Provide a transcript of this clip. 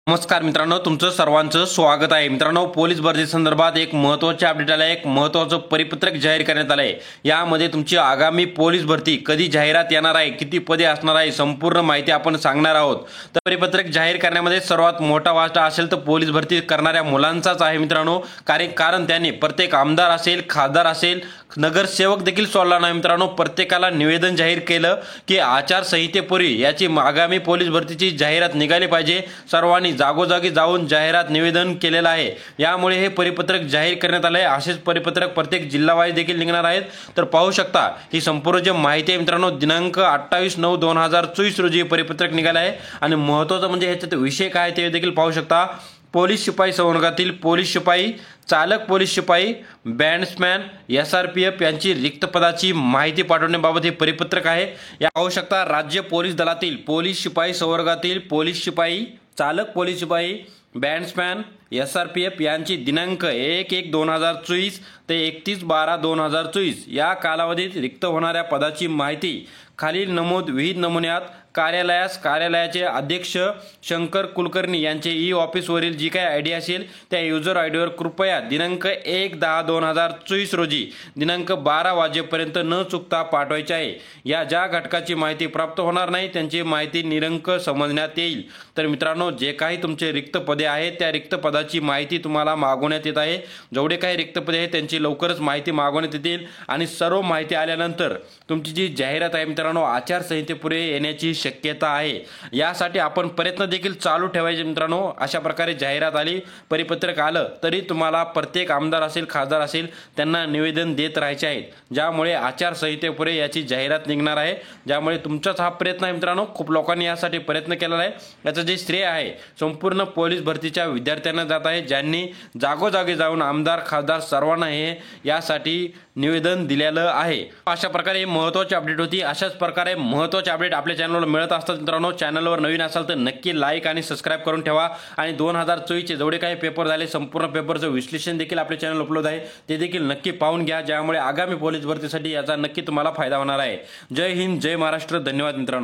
नमस्कार मित्रांनो, तुमचं सर्वांचं स्वागत आहे। मित्रांनो, पोलीस भरती संदर्भात एक महत्त्वाचे अपडेट आले आहे। एक महत्त्वाचं परिपत्रक जाहीर करण्यात आले आहे। यामध्ये तुमची आगामी पोलीस भरती कधी जाहिरात येणार आहे, किती पदे असणार आहे, संपूर्ण माहिती आपण सांगणार आहोत। तर परिपत्रक जाहीर करण्यामध्ये सर्वात मोठा वाटा असेल तर पोलीस भरती करणाऱ्या मुलांचाच आहे मित्रांनो। कारण त्यांनी प्रत्येक आमदार असेल, खासदार असेल, नगरसेवक देखील सोडला नाही मित्रांनो। प्रत्येकाला निवेदन जाहीर केलं की आचारसंहितेपूर्वी याची आगामी पोलीस भरतीची जाहिरात निघाली पाहिजे। सर्वांनी जागोजागी जाऊन जाहिरात निवेदन केलेलं आहे। यामुळे हे परिपत्रक जाहीर करण्यात आले आहे। असेच परिपत्रक प्रत्येक जिल्हावाईज देखील निघणार आहेत। तर पाहू शकता ही संपूर्ण जी माहिती आहे मित्रांनो, दिनांक 28/9/2024 रोजी परिपत्रक निघाले आहे। आणि महत्त्वाचं म्हणजे ह्याच्यात विषय काय ते देखील पाहू शकता। पोलीस शिपाई संवर्गातील पोलीस शिपाई, चालक पोलीस शिपाई, बॅट्समॅन, SRPF यांची रिक्त पदाची माहिती पाठवण्याबाबत हे परिपत्रक आहे। या पाहू शकता राज्य पोलीस दलातील पोलीस शिपाई संवर्गातील पोलीस शिपाई, चालक पोलीस शिपाई, बॅट्समॅन, SRPF यांची दिनांक 1/1/2024 ते 31/12/2024 या कालावधीत रिक्त होणाऱ्या पदाची माहिती खालील नमूद विहित नमुन्यात कार्यालयाचे अध्यक्ष शंकर कुलकर्णी यांचे ऑफिसवरील जी काही आयडी असेल त्या युजर आयडीवर कृपया दिनांक 1/10/2024 रोजी दिनांक 12 वाजेपर्यंत न चुकता पाठवायचे आहे। या ज्या घटकाची माहिती प्राप्त होणार नाही त्यांची माहिती निरंक समजण्यात येईल। तर मित्रांनो, जे काही तुमचे रिक्त पदे आहेत त्या रिक्त पदाची माहिती तुम्हाला मागवण्यात येत आहे। जेवढे काही रिक्त पदे आहेत त्यांची लवकरच माहिती मागवण्यात येतील आणि सर्व माहिती आल्यानंतर तुमची जी जाहिरात आहे मित्रांनो आचारसंहितेपूर्वी येण्याची शक्यता आहे। यासाठी आपण प्रयत्न देखील चालू ठेवायचे मित्रांनो। अशा प्रकारे जाहिरात आली, परिपत्रक आलं तरी तुम्हाला प्रत्येक आमदार असेल, खासदार असेल त्यांना निवेदन देत राहायचे आहे, ज्यामुळे आचारसंहितेपूर्वी याची जाहिरात निघणार आहे। ज्यामुळे तुमचाच हा प्रयत्न आहे मित्रांनो। खूप लोकांनी यासाठी प्रयत्न केलेला आहे। याचं जे श्रेय आहे संपूर्ण पोलीस भरतीच्या विद्यार्थ्यांना जात आहे, ज्यांनी जागोजागी जाऊन आमदार, खासदार सर्वांना हे यासाठी निवेदन दिलेलं आहे। अशा प्रकारे महत्त्वाची अपडेट होती। अशाच प्रकारे महत्त्वाचे अपडेट आपल्या चॅनलवर मिळत असतात मित्रांनो। चॅनलवर नवीन असाल तर नक्की लाईक आणि सबस्क्राईब करून ठेवा। आणि 2024 चे जेवढे काही पेपर झाले संपूर्ण पेपरचं विश्लेषण देखील आपल्या चॅनल उपलब्ध आहे, ते देखील नक्की पाहून घ्या, ज्यामुळे आगामी पोलीस भरतीसाठी याचा नक्की तुम्हाला फायदा होणार आहे। जय हिंद, जय महाराष्ट्र, धन्यवाद मित्रांनो।